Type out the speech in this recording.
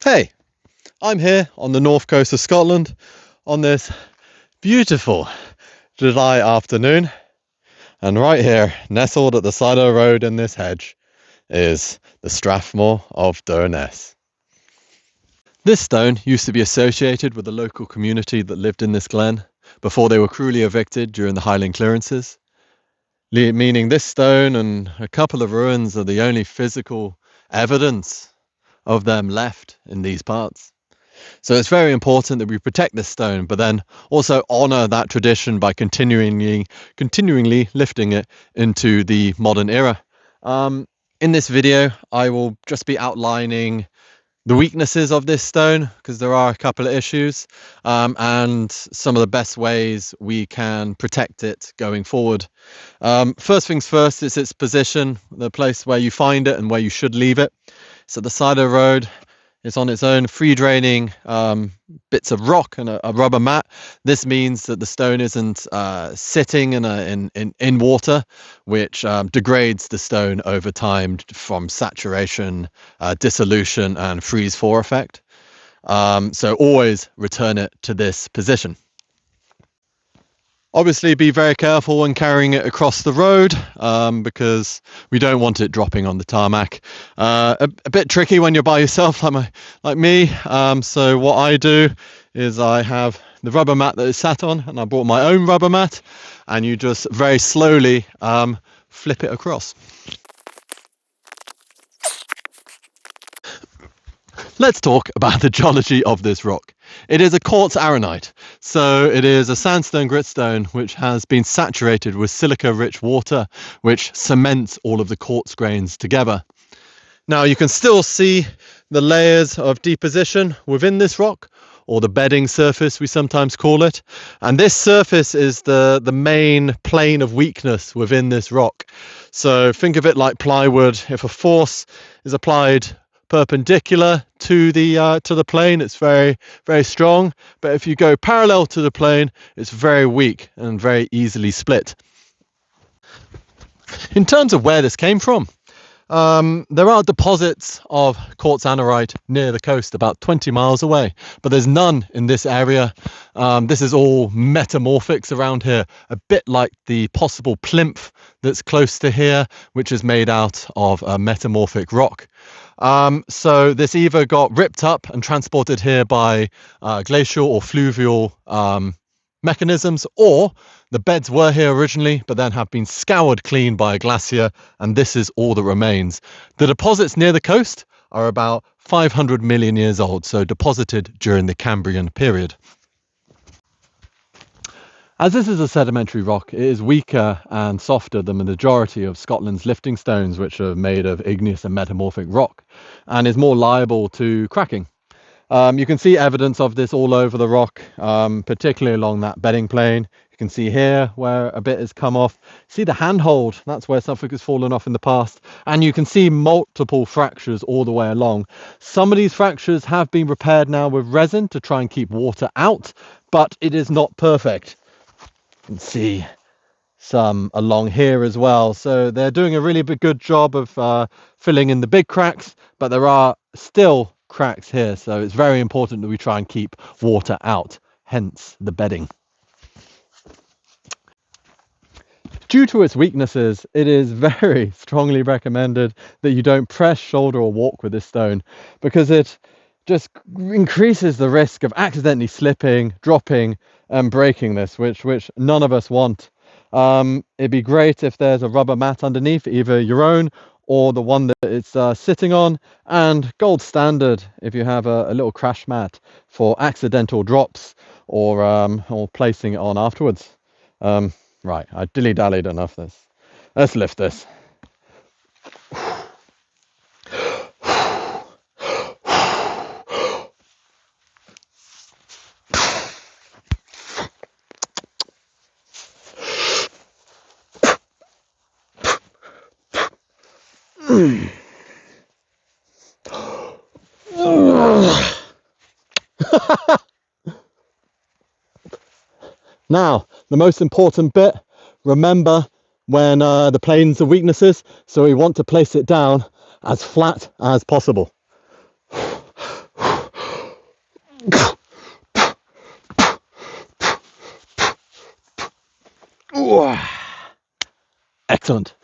Hey, I'm here on the north coast of Scotland on this beautiful July afternoon, and right here, nestled at the side of the road in this hedge, is the Strathmore of Durness. This stone used to be associated with the local community that lived in this glen before they were cruelly evicted during the Highland clearances, meaning this stone and a couple of ruins are the only physical evidence of them left in these parts. So it's very important that we protect this stone, but then also honor that tradition by continually lifting it into the modern era. In this video, I will just be outlining the weaknesses of this stone, because there are a couple of issues, and some of the best ways we can protect it going forward. First things first, is its position, the place where you find it and where you should leave it. So the side of the road, it's on its own, free draining bits of rock and a rubber mat. This means that the stone isn't sitting in water, which degrades the stone over time from saturation, dissolution, and freeze-thaw effect. So always return it to this position. Obviously, be very careful when carrying it across the road, because we don't want it dropping on the tarmac. A bit tricky when you're by yourself, like me. So what I do is I have the rubber mat that it's sat on, and I brought my own rubber mat, and you just very slowly flip it across. Let's talk about the geology of this rock. It is a quartz arenite, so it is a sandstone gritstone which has been saturated with silica-rich water, which cements all of the quartz grains together. Now you can still see the layers of deposition within this rock, or the bedding surface we sometimes call it, and this surface is the main plane of weakness within this rock. So think of it like plywood. If a force is applied perpendicular to the plane, it's very, very strong, but if you go parallel to the plane, it's very weak and very easily split. In terms of where this came from, there are deposits of quartz anorite near the coast about 20 miles away, but there's none in this area. This is all metamorphics around here, a bit like the possible plinth that's close to here, which is made out of a metamorphic rock. So this either got ripped up and transported here by glacial or fluvial mechanisms, or the beds were here originally but then have been scoured clean by a glacier, and this is all that remains. The deposits near the coast are about 500 million years old, so deposited during the Cambrian period. As this is a sedimentary rock, it is weaker and softer than the majority of Scotland's lifting stones, which are made of igneous and metamorphic rock, and is more liable to cracking. You can see evidence of this all over the rock, particularly along that bedding plane. You can see here where a bit has come off. See the handhold, that's where something has fallen off in the past. And you can see multiple fractures all the way along. Some of these fractures have been repaired now with resin to try and keep water out, but it is not perfect. You can see some along here as well. So they're doing a really good job of filling in the big cracks, but there are still cracks here. So it's very important that we try and keep water out, hence the bedding. Due to its weaknesses, it is very strongly recommended that you don't press, shoulder or walk with this stone, because it just increases the risk of accidentally slipping, dropping and breaking this, which none of us want. It'd be great if there's a rubber mat underneath, either your own or the one that it's sitting on, and gold standard if you have a little crash mat for accidental drops or placing it on afterwards. Right, I dilly-dallied enough this. Let's lift this. Now, the most important bit, remember when the planes are weaknesses, so we want to place it down as flat as possible. Ooh, excellent.